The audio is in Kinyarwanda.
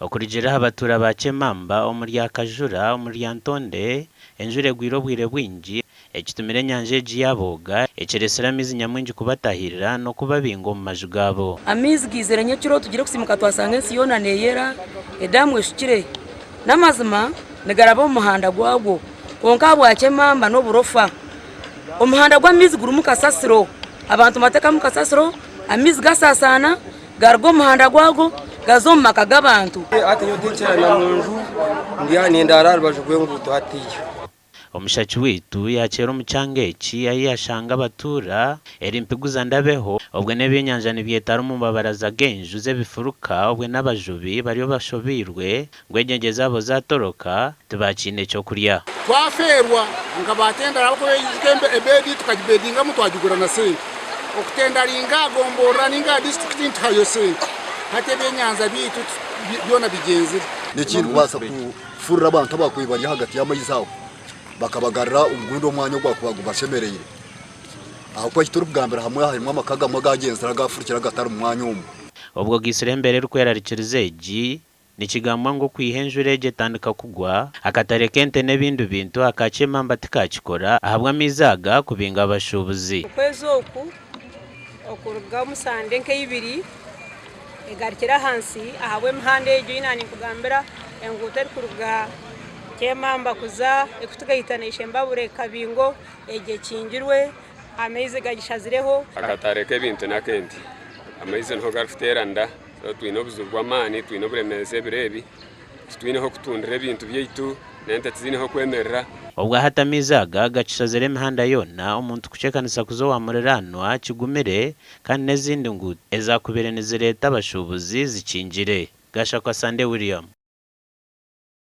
okurijira abatura ba Kyemamba omuri Akajura omuri Lyantonde enjure gwirobwire bwingi ekitumire enyanja egi yaboga ekiresera amizi nyamwingi kubatahirira no kubabinga omu maju gabo. Amizi gizere nyekiro tugire kusimuka twasanga ensi yona neyera edamu eshukire n'amazima nigaraba omu muhanda gwagwo konka bwa Kyemamba n'oburofa omuhanda gw'amizi guri mu kasasiro abantu mateka mu kasasiro amizi gasasana gargo omuhanda gwagwo gazo omu maka g'abantu ati yo dikyana munju ndiani ndara rubajugwe nguto hatiyo. Omushaki witu yakera omucanga eki ayi yashanga abatura eri mpiguza ndabeho obwe n'ebyenyanja nibyetara omu mabaraza g'enju z'ebifuruka obwe n'abajubi bariyo bashobirwe ngo enyenje zabo zatoroka tibakiine ekyokurya. Twaferwa nga batendera abako yizikembe ebedi tukagibedinga mutwagigura na sente okutenda linga gomborra ninga district ntayo sente hate ebyenyanza bitu byona bigenzire n'ekintu basa kufurira abantu abakwibari hagati y'amayizi aho bakabagarra umugundo omwanya ogwakubaga bashemereye aho kwa kitoro kugambira hamwe harimo amakaga amwe gagenzera gafurikira gatari umwanya umwe obwo gisire mbere rukwerarikiriza egi nikigambwa ngo kwihenjure ege tandika kugwa akatare kente n'ebindu bintu akakyemamba tikakikora ahabwa amizaga kubinga abashubuzi ukwezi okuruga musande nk'ibiri egarikira hansi ahabwe muhanda egi inani kugambira enguto erikuruga Kyemamba kuza ekutugayitana ishembabure kabingo ege kingirwe amaizi gagishazireho akatare k'ebintu nakenti amaizi nho garufuteranda so twine obuzibu bw'amaani twine oburemezi ebireebi twineho kutundira ebintu byaitu nente tizineho kwemerera obwo hata amizaga gakishazire emihanda yona omuntu kucekanisa kuza wamuriranwa kigumire kandi n'ezindi nguuto ezakubire nizireeta abashubuzi zikingire. Gashakwa Sande William.